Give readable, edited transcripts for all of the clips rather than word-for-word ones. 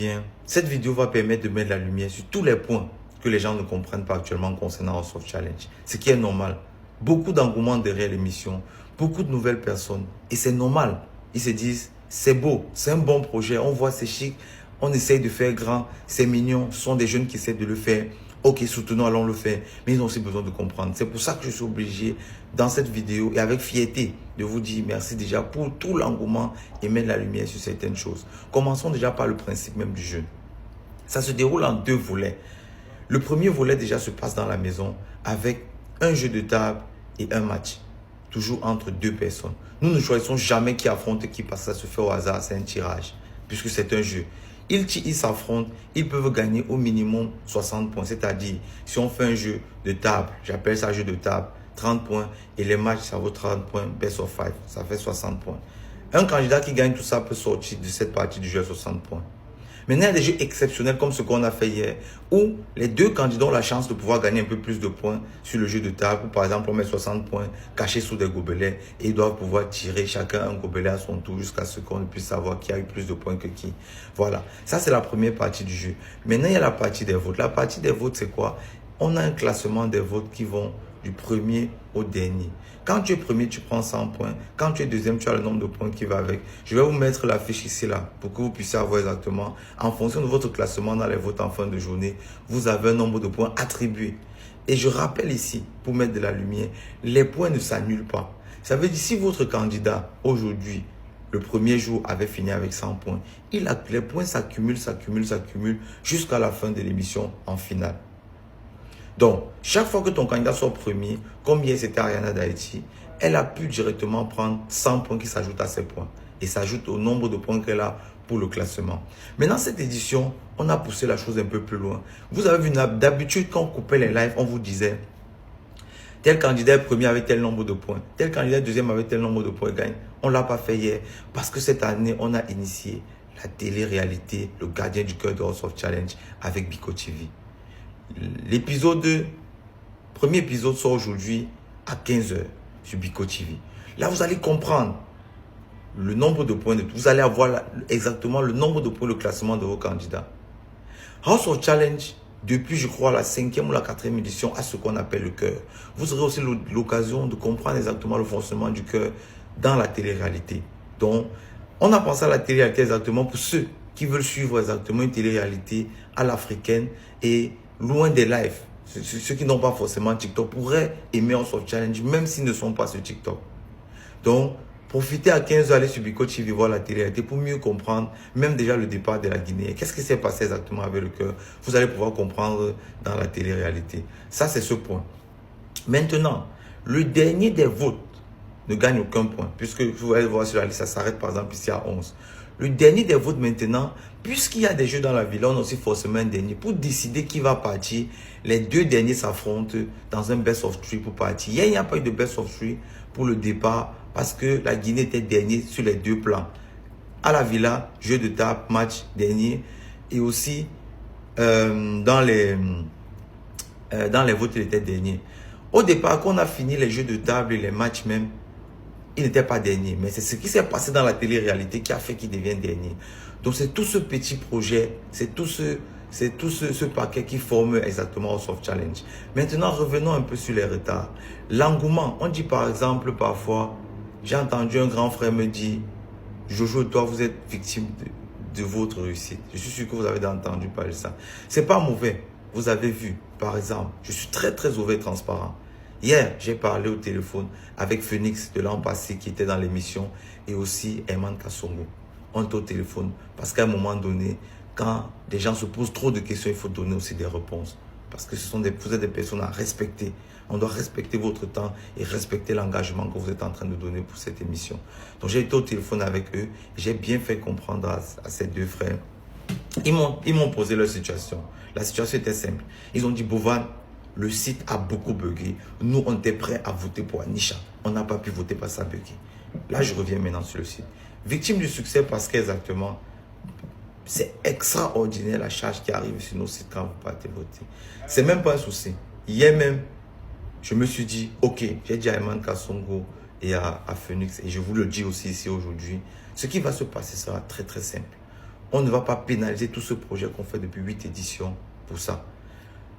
Bien, cette vidéo va permettre de mettre la lumière sur tous les points que les gens ne comprennent pas actuellement concernant House of Challenge. Ce qui est normal. Beaucoup d'engouement derrière l'émission, beaucoup de nouvelles personnes. Et c'est normal. Ils se disent, c'est beau, c'est un bon projet, on voit c'est chic, on essaye de faire grand, c'est mignon, ce sont des jeunes qui essaient de le faire. Ok, soutenons, allons le faire. Mais ils ont aussi besoin de comprendre. C'est pour ça que je suis obligé, dans cette vidéo, et avec fierté, de vous dire merci déjà pour tout l'engouement et mettre la lumière sur certaines choses. Commençons déjà par le principe même du jeu. Ça se déroule en deux volets. Le premier volet déjà se passe dans la maison avec un jeu de table et un match. Toujours entre deux personnes. Nous ne choisissons jamais qui affronte qui parce que ça se fait au hasard, c'est un tirage. Puisque c'est un jeu. Ils s'affrontent, ils peuvent gagner au minimum 60 points. C'est-à-dire, si on fait un jeu de table, j'appelle ça jeu de table, 30 points. Et les matchs, ça vaut 30 points, best of 5, ça fait 60 points. Un candidat qui gagne tout ça peut sortir de cette partie du jeu à 60 points. Maintenant, il y a des jeux exceptionnels comme ce qu'on a fait hier, où les deux candidats ont la chance de pouvoir gagner un peu plus de points sur le jeu de table. Où, par exemple, on met 60 points cachés sous des gobelets et ils doivent pouvoir tirer chacun un gobelet à son tour jusqu'à ce qu'on puisse savoir qui a eu plus de points que qui. Voilà, ça c'est la première partie du jeu. Maintenant, il y a la partie des votes. La partie des votes, c'est quoi? On a un classement des votes qui vont du premier au dernier. Quand tu es premier, tu prends 100 points. Quand tu es deuxième, tu as le nombre de points qui va avec. Je vais vous mettre la fiche ici, là, pour que vous puissiez avoir exactement, en fonction de votre classement dans les votes en fin de journée, vous avez un nombre de points attribués. Et je rappelle ici, pour mettre de la lumière, les points ne s'annulent pas. Ça veut dire, si votre candidat, aujourd'hui, le premier jour avait fini avec 100 points, les points s'accumulent jusqu'à la fin de l'émission en finale. Donc, chaque fois que ton candidat soit premier, comme hier c'était Ariana d'Haïti, elle a pu directement prendre 100 points qui s'ajoutent à ses points et s'ajoutent au nombre de points qu'elle a pour le classement. Maintenant, cette édition, on a poussé la chose un peu plus loin. Vous avez vu, d'habitude, quand on coupait les lives, on vous disait tel candidat est premier avec tel nombre de points, tel candidat est deuxième avec tel nombre de points gagne. On ne l'a pas fait hier parce que cette année, on a initié la télé-réalité, le gardien du cœur de House of Challenge avec Biko TV. Premier épisode sort aujourd'hui à 15 h sur Biko TV. Là, vous allez comprendre le nombre de points de tout. Vous allez avoir exactement le nombre de points, le classement de vos candidats. House of Challenge, depuis, je crois, la 5e ou la 4e édition, a ce qu'on appelle le cœur. Vous aurez aussi l'occasion de comprendre exactement le fonctionnement du cœur dans la télé-réalité. Donc, on a pensé à la télé-réalité exactement pour ceux qui veulent suivre exactement une télé-réalité à l'africaine et loin des lives. Ceux qui n'ont pas forcément TikTok pourraient aimer House of Challenge, même s'ils ne sont pas sur TikTok. Donc, profitez à 15 h, allez sur Biko TV voir la télé-réalité pour mieux comprendre, même déjà le départ de la Guinée. Qu'est-ce qui s'est passé exactement avec le cœur? Vous allez pouvoir comprendre dans la télé-réalité. Ça, c'est ce point. Maintenant, le dernier des votes ne gagne aucun point, puisque vous allez voir sur la liste, ça s'arrête par exemple ici à 11. Le dernier des votes maintenant, puisqu'il y a des jeux dans la ville, on a aussi forcément un dernier. Pour décider qui va partir, les deux derniers s'affrontent dans un best of 3 pour partir. Hier, il n'y a pas eu de best of 3 pour le départ parce que la Guinée était dernier sur les deux plans. À la villa, jeu de table, match dernier. Et aussi, dans les votes, il était dernier. Au départ, quand on a fini les jeux de table et les matchs même, il n'était pas dernier, mais c'est ce qui s'est passé dans la télé-réalité qui a fait qu'il devienne dernier. Donc c'est tout ce petit projet, c'est tout ce paquet qui forme exactement House of Challenge. Maintenant, revenons un peu sur les retards. L'engouement, on dit par exemple parfois, j'ai entendu un grand frère me dire, Jojo, toi vous êtes victime de votre réussite. Je suis sûr que vous avez entendu parler de ça. C'est pas mauvais. Vous avez vu, par exemple, je suis très ouvert et transparent. Hier, j'ai parlé au téléphone avec Phoenix de l'an passé qui était dans l'émission et aussi Herman Kassongo. On est au téléphone parce qu'à un moment donné, quand des gens se posent trop de questions, il faut donner aussi des réponses. Parce que vous êtes des personnes à respecter. On doit respecter votre temps et respecter l'engagement que vous êtes en train de donner pour cette émission. Donc j'ai été au téléphone avec eux et j'ai bien fait comprendre à ces deux frères. Ils m'ont posé leur situation. La situation était simple. Ils ont dit, Bovan, le site a beaucoup bugué. Nous, on était prêts à voter pour Anisha. On n'a pas pu voter parce que ça a bugué. Là, je reviens maintenant sur le site. Victime du succès parce qu'exactement, c'est extraordinaire la charge qui arrive sur nos sites quand vous partez voter. C'est même pas un souci. Hier même, je me suis dit, ok, j'ai dit à Herman Kassongo et à Phoenix, et je vous le dis aussi ici aujourd'hui, ce qui va se passer sera très simple. on ne va pas pénaliser tout ce projet qu'on fait depuis 8 éditions pour ça.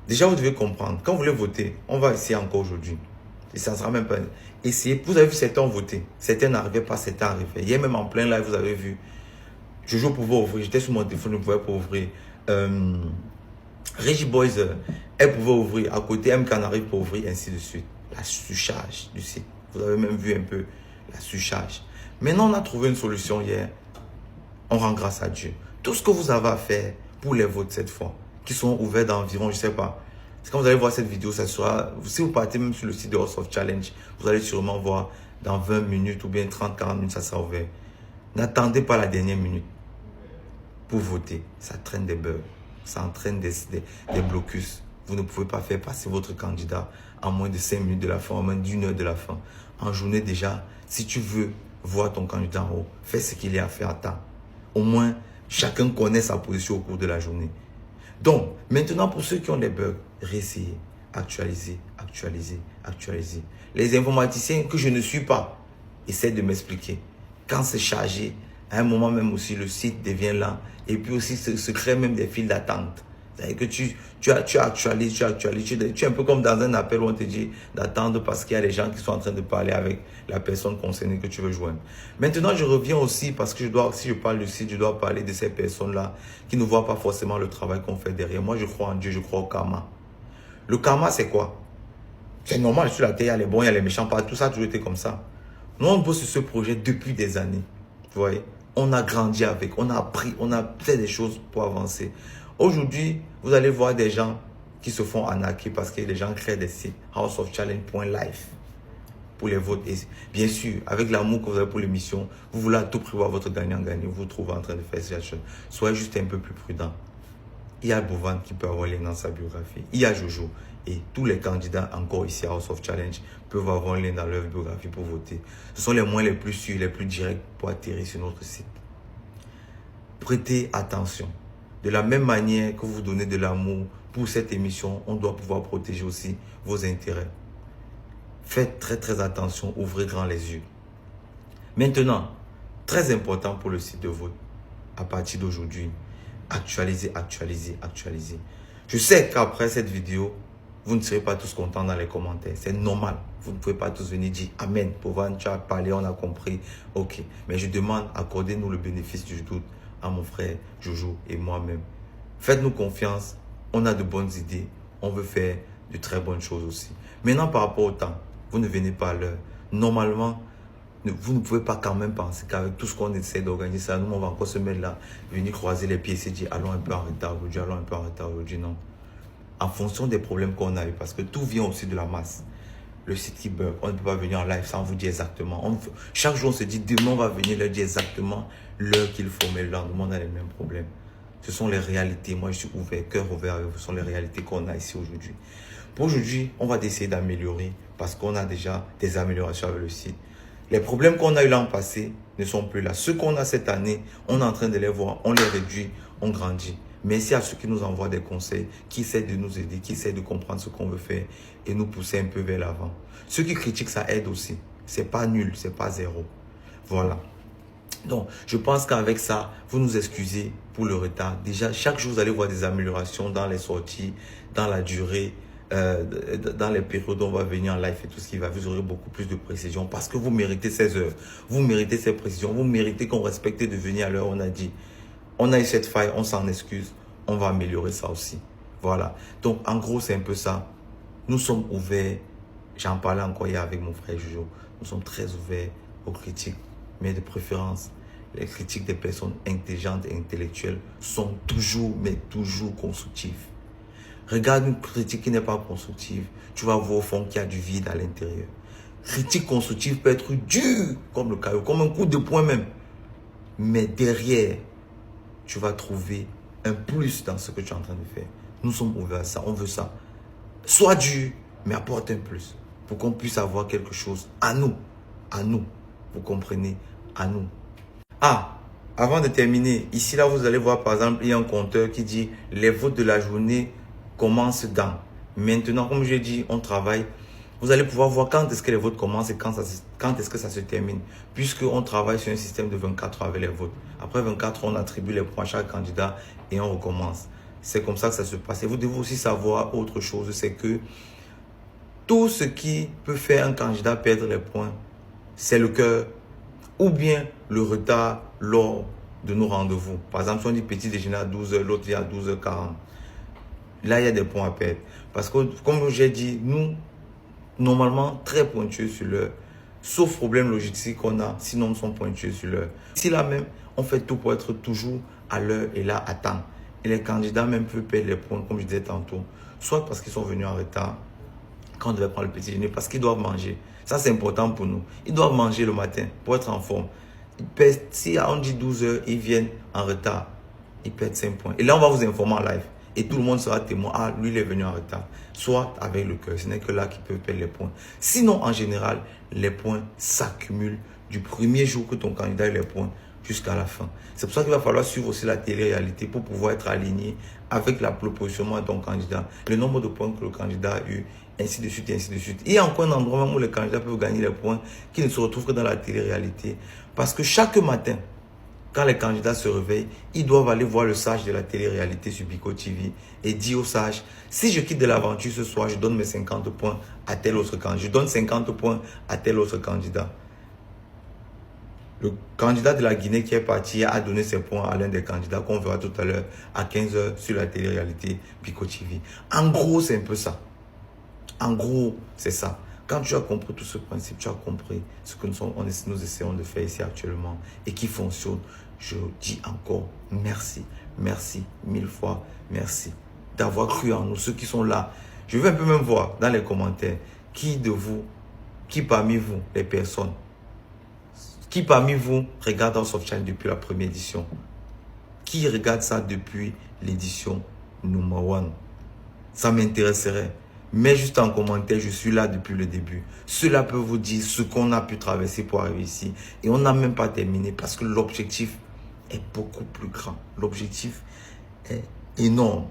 Déjà, vous devez comprendre, quand vous voulez voter, on va essayer encore aujourd'hui. Et ça ne sera même pas... Essayez, vous avez vu certains ont voté, certains n'arrivaient pas, certains arrivaient. Hier même en plein live, vous avez vu, Jojo pouvait ouvrir, j'étais sur mon téléphone, je ne pouvais pas ouvrir. Reggie Boys, elle pouvait ouvrir, à côté, M Canary pour ouvrir, ainsi de suite. La surcharge du site. Vous avez même vu un peu la surcharge. Maintenant, on a trouvé une solution hier. On rend grâce à Dieu. Tout ce que vous avez à faire pour les votes cette fois, qui sont ouverts d'environ, je ne sais pas. C'est quand vous allez voir cette vidéo, ça sera, si vous partez même sur le site de House of Challenge, vous allez sûrement voir dans 20 minutes ou bien 30-40 minutes, ça sera ouvert. N'attendez pas la dernière minute pour voter. Ça traîne des bugs, ça entraîne des blocus. Vous ne pouvez pas faire passer votre candidat en moins de 5 minutes de la fin, en moins d'une heure de la fin. En journée déjà, si tu veux voir ton candidat en haut, fais ce qu'il y a à faire à temps. Au moins, chacun connaît sa position au cours de la journée. Donc, maintenant, pour ceux qui ont des bugs, réessayez, actualisez, actualisez, actualisez. Les informaticiens que je ne suis pas, essaient de m'expliquer. Quand c'est chargé, à un moment même aussi, le site devient lent. Et puis aussi, se crée même des files d'attente. C'est-à-dire que tu actualises, tu es un peu comme dans un appel où on te dit d'attendre parce qu'il y a des gens qui sont en train de parler avec la personne concernée que tu veux joindre. Maintenant, je reviens aussi parce que si je parle du site, je dois parler de ces personnes-là qui ne voient pas forcément le travail qu'on fait derrière. Moi, je crois en Dieu, je crois au karma. Le karma, c'est quoi? C'est normal, sur la terre, il y a les bons, il y a les méchants, tout ça a toujours été comme ça. Nous, on bosse sur ce projet depuis des années. Vous voyez? On a grandi avec, on a appris, on a fait des choses pour avancer. Aujourd'hui, vous allez voir des gens qui se font arnaquer parce que les gens créent des sites houseofchallenge.life pour les votes. Et bien sûr, avec l'amour que vous avez pour l'émission, vous voulez à tout prix voir votre gagnant-gagnant. Vous vous trouvez en train de faire cette chose. Soyez juste un peu plus prudent. Il y a Bovan qui peut avoir les dans sa biographie. Il y a Jojo. Et tous les candidats encore ici à House of Challenge peuvent avoir un lien dans leur biographie pour voter. Ce sont les moyens les plus sûrs, les plus directs pour atterrir sur notre site. Prêtez attention. De la même manière que vous donnez de l'amour pour cette émission, on doit pouvoir protéger aussi vos intérêts. Faites très très attention, ouvrez grand les yeux. Maintenant, très important pour le site de vote, à partir d'aujourd'hui, actualisez, actualisez, actualisez. Je sais qu'après cette vidéo, vous ne serez pas tous contents dans les commentaires. C'est normal. Vous ne pouvez pas tous venir dire Amen. Pour tu as parlé, on a compris. Ok. Mais je demande, accordez-nous le bénéfice du doute à mon frère Jojo et moi-même. Faites-nous confiance. On a de bonnes idées. On veut faire de très bonnes choses aussi. Maintenant, par rapport au temps, vous ne venez pas à l'heure. Normalement, vous ne pouvez pas quand même penser qu'avec tout ce qu'on essaie d'organiser, ça, nous, on va encore se mettre là, venir croiser les pieds et se dire allons un peu en retard aujourd'hui, allons un peu en retard aujourd'hui. Non. En fonction des problèmes qu'on a eu, parce que tout vient aussi de la masse. Le site qui bug, on ne peut pas venir en live sans vous dire exactement. Chaque jour, on se dit, demain, on va venir leur dire exactement l'heure qu'il faut, mais le lendemain, on a les mêmes problèmes. Ce sont les réalités. Moi, je suis ouvert, cœur ouvert avec vous. Ce sont les réalités qu'on a ici aujourd'hui. Pour aujourd'hui, on va essayer d'améliorer parce qu'on a déjà des améliorations avec le site. Les problèmes qu'on a eu l'an passé ne sont plus là. Ceux qu'on a cette année, on est en train de les voir, on les réduit, on grandit. Merci à ceux qui nous envoient des conseils, qui essaient de nous aider, qui essaient de comprendre ce qu'on veut faire et nous pousser un peu vers l'avant. Ceux qui critiquent, ça aide aussi. C'est pas nul, c'est pas zéro. Voilà. Donc, je pense qu'avec ça, vous nous excusez pour le retard. Déjà, chaque jour, vous allez voir des améliorations dans les sorties, dans la durée, dans les périodes où on va venir en live et tout ce qui va. Vous aurez beaucoup plus de précision parce que vous méritez ces heures. Vous méritez ces précisions. Vous méritez qu'on respecte de venir à l'heure. On a dit. On a eu cette faille, on s'en excuse, on va améliorer ça aussi. Voilà. Donc, en gros, c'est un peu ça. Nous sommes ouverts. J'en parlais encore hier avec mon frère Jojo. Nous sommes très ouverts aux critiques. Mais de préférence, les critiques des personnes intelligentes et intellectuelles sont toujours, mais toujours constructives. Regarde une critique qui n'est pas constructive. Tu vas voir au fond qu'il y a du vide à l'intérieur. Critique constructive peut être dure comme le caillou, comme un coup de poing même. Mais derrière, tu vas trouver un plus dans ce que tu es en train de faire. Nous sommes ouverts à ça, on veut ça. Sois dur, mais apporte un plus. Pour qu'on puisse avoir quelque chose à nous. À nous. Vous comprenez? À nous. Ah, avant de terminer, ici là, vous allez voir par exemple, il y a un compteur qui dit les votes de la journée commencent dans. Maintenant, comme je l'ai dit, on travaille Vous allez pouvoir voir quand est-ce que les votes commencent et quand est-ce que ça se termine. Puisqu'on travaille sur un système de 24 heures avec les votes. Après 24 heures, on attribue les points à chaque candidat et on recommence. C'est comme ça que ça se passe. Et vous devez aussi savoir autre chose, c'est que tout ce qui peut faire un candidat perdre les points, c'est le cœur ou bien le retard lors de nos rendez-vous. Par exemple, si on dit petit déjeuner à 12 h, l'autre vient à 12h40. Là, il y a des points à perdre. Parce que, comme j'ai dit, nous, normalement, très pointueux sur l'heure. Sauf problème logistique qu'on a, sinon nous sommes pointueux sur l'heure. Ici, là même, on fait tout pour être toujours à l'heure et là, à temps. Et les candidats même peuvent perdre les points, comme je disais tantôt. Soit parce qu'ils sont venus en retard, quand on devait prendre le petit déjeuner, parce qu'ils doivent manger. Ça, c'est important pour nous. Ils doivent manger le matin pour être en forme. Si on dit 12 h, ils viennent en retard, ils perdent 5 points. Et là, on va vous informer en live. Et tout le monde sera témoin. Ah, lui, il est venu en retard. Soit avec le cœur. Ce n'est que là qu'ils peuvent perdre les points. Sinon, en général, les points s'accumulent du premier jour que ton candidat a les points jusqu'à la fin. C'est pour ça qu'il va falloir suivre aussi la télé-réalité pour pouvoir être aligné avec la proposition de ton candidat. Le nombre de points que le candidat a eu, ainsi de suite, et ainsi de suite. Il y a encore un endroit même où les candidats peuvent gagner les points qui ne se retrouvent que dans la télé-réalité. Parce que chaque matin, quand les candidats se réveillent, ils doivent aller voir le sage de la télé-réalité sur Biko TV et dire au sage, si je quitte de l'aventure ce soir, je donne mes 50 points à tel autre candidat. Je donne 50 points à tel autre candidat. Le candidat de la Guinée qui est parti a donné ses points à l'un des candidats qu'on verra tout à l'heure à 15 h sur la télé-réalité Biko TV. En gros, c'est un peu ça. En gros, c'est ça. Quand tu as compris tout ce principe, tu as compris ce que nous essayons de faire ici actuellement et qui fonctionne. Je dis encore merci, merci, 1000 fois merci d'avoir cru en nous, ceux qui sont là. Je vais un peu même voir dans les commentaires qui parmi vous, les personnes, qui parmi vous regarde House of Challenge depuis la première édition, qui regarde ça depuis l'édition numéro 1. Ça m'intéresserait. Mais juste en commentaire, je suis là depuis le début. Cela peut vous dire ce qu'on a pu traverser pour arriver ici. Et on n'a même pas terminé parce que l'objectif est beaucoup plus grand. L'objectif est énorme.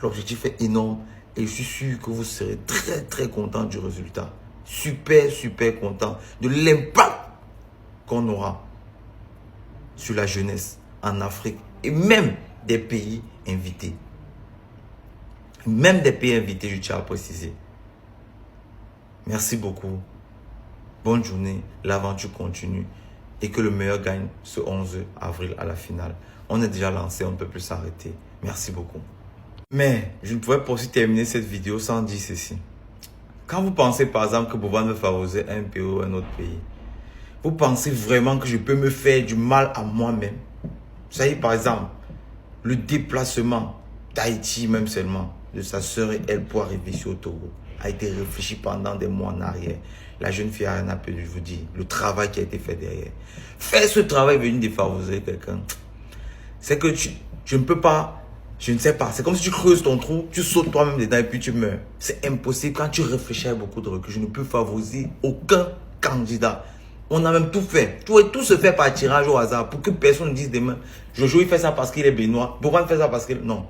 L'objectif est énorme et je suis sûr que vous serez très très content du résultat. Super super content de l'impact qu'on aura sur la jeunesse en Afrique et même des pays invités. Même des pays invités, je tiens à préciser. Merci beaucoup. Bonne journée. L'aventure continue. Et que le meilleur gagne ce 11 avril à la finale. On est déjà lancé, on ne peut plus s'arrêter. Merci beaucoup. Mais je ne pourrais pas aussi terminer cette vidéo sans dire ceci. Quand vous pensez par exemple que Bovan veut favoriser un pays ou un autre pays, vous pensez vraiment que je peux me faire du mal à moi-même? Vous savez par exemple, le déplacement d'Haïti même seulement, de sa sœur et elle pour arriver ici au Togo, a été réfléchi pendant des mois en arrière. La jeune fille a rien à perdre, je vous dis, le travail qui a été fait derrière. Faire ce travail venir défavoriser quelqu'un, c'est que je ne peux pas, je ne sais pas, c'est comme si tu creuses ton trou, tu sautes toi-même dedans et puis tu meurs. C'est impossible quand tu réfléchis avec beaucoup de recul. Je ne peux favoriser aucun candidat. On a même tout fait. Tout se fait par tirage au hasard pour que personne ne dise demain, Jojo il fait ça parce qu'il est béninois, Bovan fait ça parce qu'il... Non.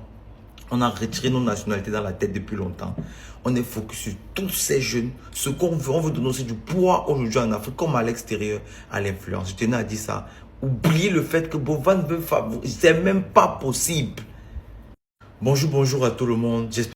On a retiré nos nationalités dans la tête depuis longtemps. On est focus sur tous ces jeunes. Ce qu'on veut, on veut donner aussi du poids aujourd'hui en Afrique, comme à l'extérieur, à l'influence. Je tenais à dire ça. Oubliez le fait que Bovan veut favoriser. C'est même pas possible. Bonjour à tout le monde. J'espère